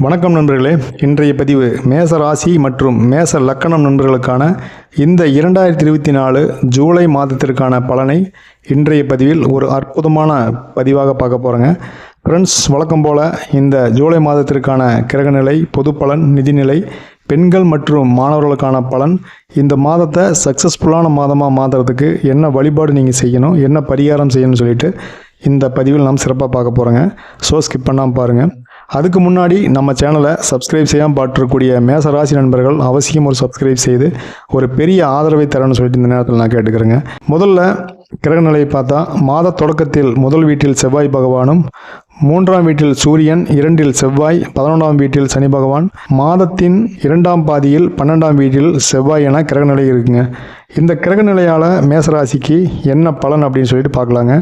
வணக்கம் நண்பர்களே. இன்றைய பதிவு மேச ராசி மற்றும் மேச லக்கணம் நண்பர்களுக்கான இந்த 2024 ஜூலை மாதத்திற்கான பலனை இன்றைய பதிவில் ஒரு அற்புதமான பதிவாக பார்க்க போகிறோங்க. ஃப்ரெண்ட்ஸ், வழக்கம் போல் இந்த ஜூலை மாதத்திற்கான கிரகநிலை, பொது பலன், நிதிநிலை, பெண்கள் மற்றும் மாணவர்களுக்கான பலன், இந்த மாதத்தை சக்ஸஸ்ஃபுல்லான மாதமாக மாற்றுறதுக்கு என்ன வழிபாடு நீங்கள் செய்யணும், என்ன பரிகாரம் செய்யணும்னு சொல்லிட்டு இந்த பதிவில் நாம் சிறப்பாக பார்க்க போகிறோங்க. ஸோ ஸ்கிப் பண்ணாமல் பாருங்கள். அதுக்கு முன்னாடி நம்ம சேனலை சப்ஸ்கிரைப் செய்யாமல் பார்த்துருக்கக்கூடிய மேசராசி நண்பர்கள் அவசியம் ஒரு சப்ஸ்கிரைப் செய்து ஒரு பெரிய ஆதரவை தரணும்னு சொல்லிட்டு இந்த நேரத்தில் நான் கேட்டுக்கிறேங்க. முதல்ல கிரகநிலையை பார்த்தா, மாத தொடக்கத்தில் முதல் வீட்டில் செவ்வாய் பகவானும், 3ஆம் வீட்டில் சூரியன், 2இல் செவ்வாய், 11ஆம் வீட்டில் சனி பகவான், மாதத்தின் 2ஆம் பாதியில் 12ஆம் வீட்டில் செவ்வாய் என கிரகநிலை இருக்குங்க. இந்த கிரகநிலையால் மேசராசிக்கு என்ன பலன் அப்படின்னு சொல்லிட்டு பார்க்கலாங்க.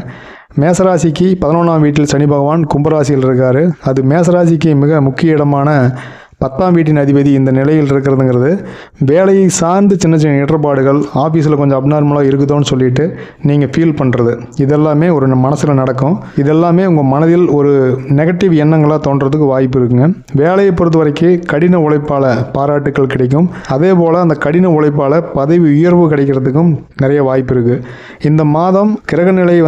மேசராசிக்கு 11ஆம் வீட்டில் சனி பகவான் கும்பராசியில் இருக்கார். அது மேசராசிக்கு மிக முக்கிய இடமான 10ஆம் வீட்டின் அதிபதி இந்த நிலையில் இருக்கிறதுங்கிறது வேலையை சார்ந்து சின்ன சின்ன இடர்பாடுகள், ஆஃபீஸில் கொஞ்சம் அப்நார்மலாக இருக்குதோன்னு சொல்லிட்டு நீங்கள் ஃபீல் பண்ணுறது, இதெல்லாமே ஒரு மனசில் நடக்கும். இதெல்லாமே உங்கள் மனதில் ஒரு நெகட்டிவ் எண்ணங்களாக தோன்றதுக்கு வாய்ப்பு இருக்குங்க. வேலையை பொறுத்த வரைக்கும் கடின உழைப்பால் பாராட்டுக்கள் கிடைக்கும். அதே போல் அந்த கடின உழைப்பால் பதவி உயர்வு கிடைக்கிறதுக்கும் நிறைய வாய்ப்பு இருக்குது. இந்த மாதம் கிரகநிலை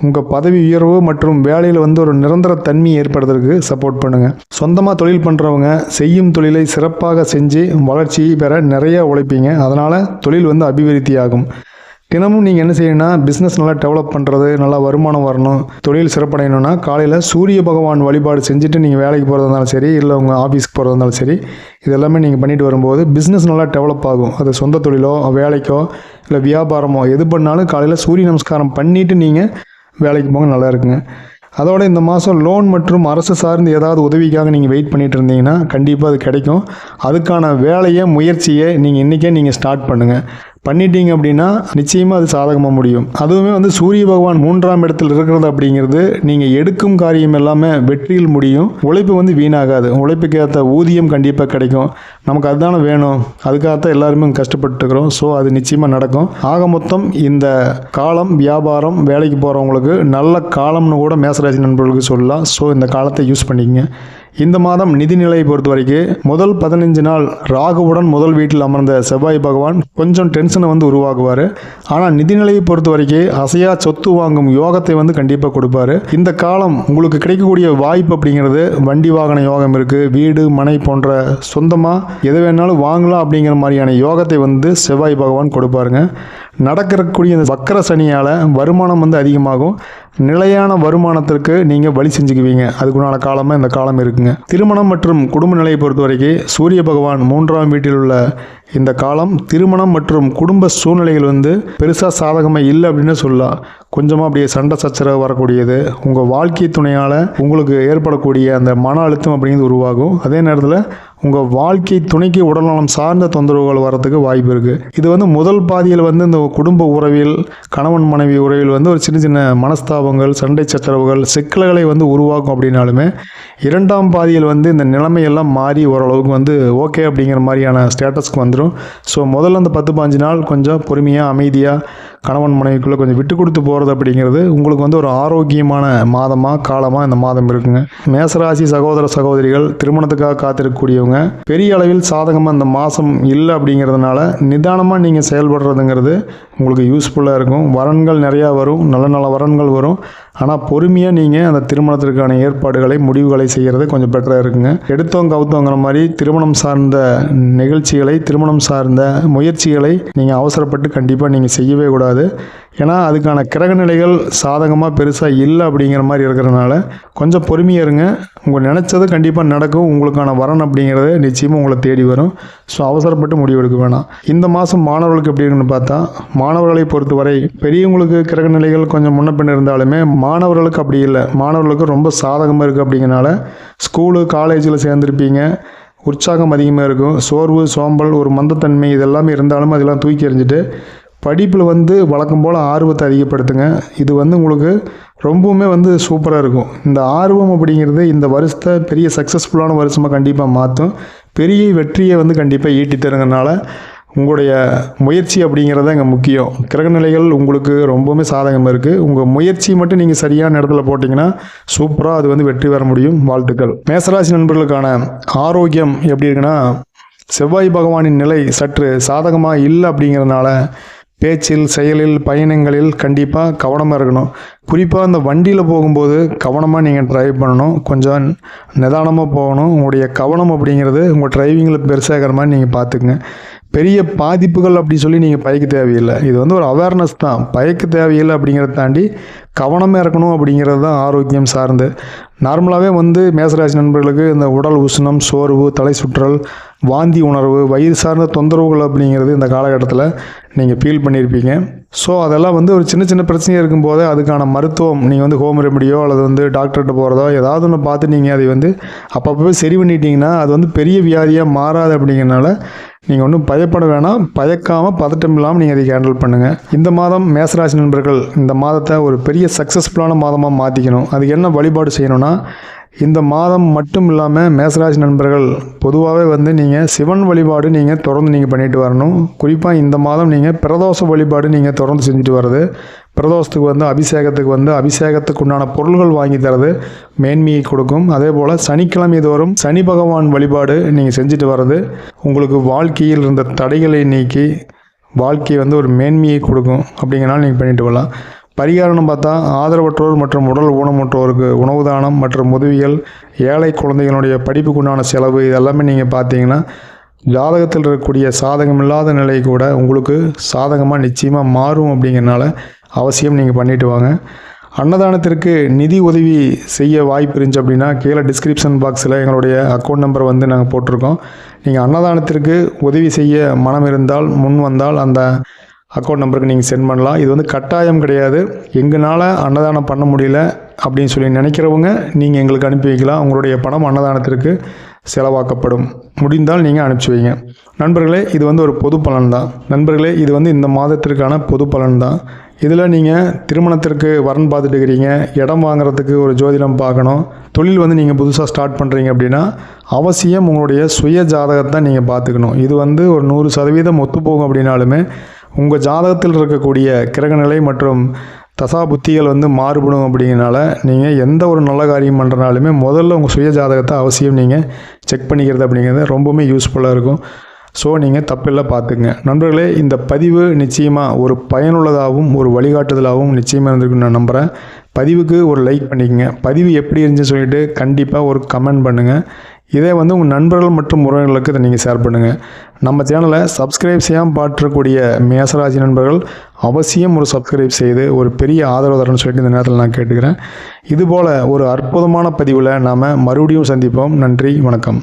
உங்கள் பதவி உயர்வு மற்றும் வேலையில் ஒரு நிரந்தர தன்மை ஏற்படுறதுக்கு சப்போர்ட் பண்ணுங்கள். சொந்தமாக தொழில் பண்ணுறவங்க செய்யும் தொழிலை சிறப்பாக செஞ்சு வளர்ச்சி பெற நிறைய உழைப்பீங்க. அதனால் தொழில் அபிவிருத்தி ஆகும். தினமும் நீங்கள் என்ன செய்யணும்னா, பிஸ்னஸ் நல்லா டெவலப் பண்ணுறது, நல்லா வருமானம் வரணும், தொழில் சிறப்படையணும்னா காலையில் சூரிய பகவான் வழிபாடு செஞ்சுட்டு நீங்கள் வேலைக்கு போகிறதா இருந்தாலும் சரி, இல்லை உங்கள் ஆஃபீஸ்க்கு போகிறதா இருந்தாலும் சரி, இதெல்லாமே நீங்கள் பண்ணிட்டு வரும்போது பிஸ்னஸ் நல்லா டெவலப் ஆகும். அது சொந்த தொழிலோ வேலைக்கோ இல்லை வியாபாரமோ எது பண்ணாலும் காலையில் சூரிய நமஸ்காரம் பண்ணிவிட்டு நீங்கள் வேலைக்கு போங்க, நல்லா இருக்குங்க. அதோட இந்த மாதம் லோன் மற்றும் அரசு சார்ந்து ஏதாவது உதவிக்காக நீங்கள் வெயிட் பண்ணிட்டு இருந்தீங்கன்னா கண்டிப்பாக அது கிடைக்கும். அதுக்கான வேலையை, முயற்சியை நீங்கள் இன்றைக்கே ஸ்டார்ட் பண்ணுங்கள். பண்ணிட்டீங்க அப்படின்னா நிச்சயமாக அது சாதகமாக முடியும். அதுவுமே சூரிய பகவான் 3ஆம் இடத்தில் இருக்கிறது அப்படிங்கிறது நீங்கள் எடுக்கும் காரியம் எல்லாமே வெற்றியில் முடியும். உழைப்பு வீணாகாது. உழைப்புக்கு ஏற்ற ஊதியம் கண்டிப்பாக கிடைக்கும். நமக்கு அதுதானே வேணும், அதுக்காகத்தான் எல்லாருமே கஷ்டப்பட்டுருக்கிறோம். ஸோ அது நிச்சயமாக நடக்கும். ஆக மொத்தம் இந்த காலம் வியாபாரம், வேலைக்கு போகிறவங்களுக்கு நல்ல காலம்னு கூட மேசராசி நண்பர்களுக்கு சொல்லலாம். ஸோ இந்த காலத்தை யூஸ் பண்ணிக்கங்க. இந்த மாதம் நிதிநிலையை பொறுத்த வரைக்கும் முதல் 15 நாள் ராகுவுடன் முதல் வீட்டில் அமர்ந்த செவ்வாய் பகவான் கொஞ்சம் டென்ஷனை உருவாக்குவார். ஆனால் நிதிநிலையை பொறுத்த வரைக்கும் அசையா சொத்து வாங்கும் யோகத்தை கண்டிப்பாக கொடுப்பாரு. இந்த காலம் உங்களுக்கு கிடைக்கக்கூடிய வாய்ப்பு அப்படிங்கிறது வண்டி வாகன யோகம் இருக்குது. வீடு மனை போன்ற சொந்தமாக எது வேணாலும் வாங்கலாம் அப்படிங்கிற மாதிரியான யோகத்தை செவ்வாய் பகவான் கொடுப்பாருங்க. நடக்கக்கூடிய இந்த வக்கர சனியால் வருமானம் அதிகமாகும். நிலையான வருமானத்திற்கு நீங்கள் வழி செஞ்சுக்குவீங்க. அதுக்குண்டான காலமாக இந்த காலம் இருக்குங்க. திருமணம் மற்றும் குடும்ப நிலையை பொறுத்த வரைக்கும் சூரிய பகவான் 3ஆம் வீட்டில் உள்ள இந்த காலம் திருமணம் மற்றும் குடும்ப சூழ்நிலைகள் பெருசாக சாதகமாக இல்லை அப்படின்னு சொல்லலாம். கொஞ்சமாக அப்படியே சண்டை சச்சரவு வரக்கூடியது, உங்கள் வாழ்க்கை துணையால் உங்களுக்கு ஏற்படக்கூடிய அந்த மன அழுத்தம் அப்படிங்கிறது உருவாகும். அதே நேரத்தில் உங்கள் வாழ்க்கை துணைக்கு உடல்நலம் சார்ந்த தொந்தரவுகள் வரதுக்கு வாய்ப்பு இருக்குது. இது முதல் பாதியில் இந்த குடும்ப உறவில், கணவன் மனைவி உறவில் ஒரு சின்ன சின்ன மனஸ்தாபங்கள், சண்டை சச்சரவுகள், சிக்கல்களை உருவாக்கும். அப்படின்னாலுமே 2ஆம் பாதியில் இந்த நிலைமையெல்லாம் மாறி ஓரளவுக்கு ஓகே அப்படிங்கிற மாதிரியான ஸ்டேட்டஸ்க்கு வந்துடும். ஸோ முதல்ல அந்த 10-15 நாள் கொஞ்சம் பொறுமையாக, அமைதியாக, கணவன் மனைவிக்குள்ளே கொஞ்சம் விட்டு கொடுத்து போகிறது அப்படிங்கிறது உங்களுக்கு ஒரு ஆரோக்கியமான மாதமாக, காலமாக இந்த மாதம் இருக்குங்க. மேசராசி சகோதர சகோதரிகள், திருமணத்துக்காக காத்திருக்கக்கூடியவங்க, பெரிய அளவில் சாதகமாக இந்த மாதம் இல்லை அப்படிங்கிறதுனால நிதானமாக நீங்கள் செயல்படுறதுங்கிறது உங்களுக்கு யூஸ்ஃபுல்லாக இருக்கும். வரன்கள் நிறையா வரும், நல்ல நல்ல வரன்கள் வரும். ஆனால் பொறுமையாக நீங்கள் அந்த திருமணத்திற்கான ஏற்பாடுகளை, முடிவுகளை செய்கிறது கொஞ்சம் பெட்டராக இருக்குங்க. எடுத்தோங்க கவுத்தோங்கிற மாதிரி திருமணம் சார்ந்த நிகழ்ச்சிகளை, திருமணம் சார்ந்த முயற்சிகளை நீங்கள் அவசரப்பட்டு கண்டிப்பாக நீங்கள் செய்யவே கூடாது. ஏன்னா அதுக்கான கிரகநிலைகள் சாதகமாக பெருசாக இல்லை அப்படிங்கிற மாதிரி இருக்கிறதுனால கொஞ்சம் பொறுமையாக இருங்க. உங்கள் நினச்சது கண்டிப்பாக நடக்கும். உங்களுக்கான வரன் அப்படிங்கிறது நிச்சயமாக உங்களை தேடி வரும். ஸோ அவசரப்பட்டு முடிவெடுக்க வேணாம். இந்த மாதம் மாணவர்களுக்கு எப்படி இருக்குன்னு பார்த்தா, மாணவர்களை பொறுத்தவரை பெரியவங்களுக்கு கிரகநிலைகள் கொஞ்சம் முன்ன பின்ன இருந்தாலுமே மாணவர்களுக்கு அப்படி இல்லை. மாணவர்களுக்கு ரொம்ப சாதகமாக இருக்குது. அப்படிங்கிறனால ஸ்கூலு காலேஜில் சேர்ந்துருப்பீங்க, உற்சாகம் அதிகமாக இருக்கும். சோர்வு, சோம்பல், ஒரு மந்தத்தன்மை இதெல்லாமே இருந்தாலும் அதெல்லாம் தூக்கி எறிஞ்சிட்டு படிப்பில் வழக்கம் போல் ஆர்வத்தை அதிகப்படுத்துங்க. இது உங்களுக்கு ரொம்பவுமே சூப்பராக இருக்கும். இந்த ஆர்வம் அப்படிங்கிறது இந்த வருஷத்தை பெரிய சக்ஸஸ்ஃபுல்லான வருஷமாக கண்டிப்பாக மாற்றும். பெரிய வெற்றியை கண்டிப்பாக ஈட்டி தருங்கனால உங்களுடைய முயற்சி அப்படிங்கிறது இங்கே முக்கியம். கிரகநிலைகள் உங்களுக்கு ரொம்பவுமே சாதகமாக இருக்குது. உங்கள் முயற்சி மட்டும் நீங்கள் சரியான இடத்துல போட்டிங்கன்னா சூப்பராக அது வந்து வெற்றி பெற முடியும். வாழ்த்துக்கள். மேசராசி நண்பர்களுக்கான ஆரோக்கியம் எப்படி இருக்குன்னா, செவ்வாய் பகவானின் நிலை சற்று சாதகமாக இல்லை அப்படிங்கிறதுனால பேச்சில், செயலில், பயணங்களில் கண்டிப்பாக கவனமாக இருக்கணும். குறிப்பாக அந்த வண்டியில் போகும்போது கவனமாக நீங்கள் ட்ரைவ் பண்ணணும். கொஞ்சம் நிதானமாக போகணும். உங்களுடைய கவனம் அப்படிங்கிறது உங்கள் டிரைவிங்கில் பெருசாகிற மாதிரி நீங்கள் பார்த்துக்குங்க. பெரிய பாதிப்புகள் அப்படி சொல்லி நீங்கள் பயக்க தேவையில்லை. இது வந்து ஒரு அவேர்னஸ் தான். பயக்க தேவையில்லை அப்படிங்கிறத தாண்டி கவனமாக இருக்கணும் அப்படிங்கிறது தான் ஆரோக்கியம் சார்ந்து. நார்மலாகவே வந்து மேசராசி நண்பர்களுக்கு இந்த உடல் உஷ்ணம், சோர்வு, தலை சுற்றல், வாந்தி உணர்வு, வயிறு சார்ந்த தொந்தரவுகள் அப்படிங்கிறது இந்த காலகட்டத்தில் நீங்கள் ஃபீல் பண்ணியிருப்பீங்க. ஸோ அதெல்லாம் வந்து ஒரு சின்ன சின்ன பிரச்சனையாக இருக்கும்போது அதுக்கான மருத்துவம் நீங்கள் வந்து ஹோம் ரெமடியோ அல்லது வந்து டாக்டர்கிட்ட போகிறதோ ஏதாவது ஒன்று பார்த்து நீங்கள் அதை வந்து அப்பப்போ சரி பண்ணிட்டீங்கன்னா அது வந்து பெரிய வியாதியாக மாறாது. அப்படிங்கிறனால நீங்கள் ஒன்றும் பயப்பட வேணாம். பயக்காமல் பதட்டம் இல்லாமல் நீங்கள் அதை ஹேண்டில் பண்ணுங்கள். இந்த மாதம் மேசராசி நண்பர்கள் இந்த மாதத்தை ஒரு பெரிய சக்ஸஸ்ஃபுல்லான மாதமாக மாற்றிக்கணும். அதுக்கு என்ன வழிபாடு செய்யணும்னா, இந்த மாதம் மட்டும் இல்லாமல் மேசராசி நண்பர்கள் பொதுவாகவே வந்து நீங்கள் சிவன் வழிபாடு நீங்கள் தொடர்ந்து நீங்கள் பண்ணிட்டு வரணும். குறிப்பாக இந்த மாதம் நீங்கள் பிரதோஷ வழிபாடு நீங்கள் தொடர்ந்து செஞ்சுட்டு வர்றது, பிரதோஷத்துக்கு வந்து அபிஷேகத்துக்கு உண்டான பொருள்கள் வாங்கி தரது மேன்மையை கொடுக்கும். அதே போல் சனிக்கிழமை தோறும் சனி பகவான் வழிபாடு நீங்கள் செஞ்சுட்டு வர்றது உங்களுக்கு வாழ்க்கையில் இருந்த தடைகளை நீக்கி வாழ்க்கையை வந்து ஒரு மேன்மையை கொடுக்கும். அப்படிங்கிறனால நீங்கள் பண்ணிட்டு வரலாம். பரிகாரம்னு பார்த்தா, ஆதரவற்றோர் மற்றும் உடல் ஊனமுற்றோருக்கு உணவு தானம் மற்றும் உதவிகள், ஏழை குழந்தைகளுடைய படிப்புக்குண்டான செலவு, இதெல்லாமே நீங்கள் பார்த்தீங்கன்னா ஜாதகத்தில் இருக்கக்கூடிய சாதகமில்லாத நிலை கூட உங்களுக்கு சாதகமாக நிச்சயமாக மாறும். அப்படிங்கிறனால அவசியம் நீங்கள் பண்ணிட்டு வாங்க. அன்னதானத்திற்கு நிதி உதவி செய்ய வாய்ப்பு இருந்துச்சு அப்படின்னா கீழே டிஸ்கிரிப்ஷன் பாக்ஸில் எங்களுடைய அக்கௌண்ட் நம்பர் வந்து நாங்கள் போட்டிருக்கோம். நீங்கள் அன்னதானத்திற்கு உதவி செய்ய மனம் இருந்தால் முன் வந்தால் அந்த அக்கௌண்ட் நம்பருக்கு நீங்கள் சென்ட் பண்ணலாம். இது வந்து கட்டாயம் கிடையாது. எங்களால் அன்னதானம் பண்ண முடியல அப்படின்னு சொல்லி நினைக்கிறவங்க நீங்கள் எங்களுக்கு அனுப்பி வைக்கலாம். உங்களுடைய பணம் அன்னதானத்திற்கு செலவாக்கப்படும். முடிந்தால் நீங்கள் அனுப்பிச்சி வைங்க. நண்பர்களே, இது வந்து ஒரு பொது பலன் தான். நண்பர்களே, இது வந்து இந்த மாதத்திற்கான பொது பலன் தான். இதில் நீங்கள் திருமணத்திற்கு வரன் பார்த்துட்டு இருக்கிறீங்க, இடம் வாங்குறதுக்கு ஒரு ஜோதிடம் பார்க்கணும், தொழில் வந்து நீங்கள் புதுசாக ஸ்டார்ட் பண்ணுறீங்க அப்படின்னா அவசியம் உங்களுடைய சுய ஜாதகத்தை நீங்கள் பார்த்துக்கணும். இது வந்து ஒரு 100% ஒத்துப்போகும். அப்படின்னாலுமே உங்கள் ஜாதகத்தில் இருக்கக்கூடிய கிரகநிலை மற்றும் தசா புத்திகள் வந்து மாறுபடும். அப்படிங்கிறனால நீங்கள் எந்த ஒரு நல்ல காரியம் பண்ணுறனாலுமே முதல்ல உங்கள் சுய ஜாதகத்தை அவசியம் நீங்கள் செக் பண்ணிக்கிறது அப்படிங்கிறது ரொம்பவுமே யூஸ்ஃபுல்லாக இருக்கும். ஸோ நீங்கள் தப்பில்லை, பார்த்துக்குங்க. நண்பர்களே, இந்த பதிவு நிச்சயமாக ஒரு பயனுள்ளதாகவும் ஒரு வழிகாட்டுதலாகவும் நிச்சயமாக இருந்திருக்குன்னு நான் நம்புகிறேன். பதிவுக்கு ஒரு லைக் பண்ணிக்கங்க. பதிவு எப்படி இருந்துச்சுன்னு சொல்லிட்டு கண்டிப்பாக ஒரு கமெண்ட் பண்ணுங்கள். இதே வந்து உங்கள் நண்பர்கள் மற்றும் உறவினர்களுக்கு இதை நீங்கள் ஷேர் பண்ணுங்கள். நம்ம சேனலை சப்ஸ்கிரைப் செய்யாமல் பார்க்கக்கூடிய மேசராசி நண்பர்கள் அவசியம் ஒரு சப்ஸ்கிரைப் செய்து ஒரு பெரிய ஆதரவு தரணும்னு சொல்லிட்டு இந்த நேரத்தில் நான் கேட்டுக்கிறேன். இதுபோல் ஒரு அற்புதமான பதிவில் நாம் மறுபடியும் சந்திப்போம். நன்றி, வணக்கம்.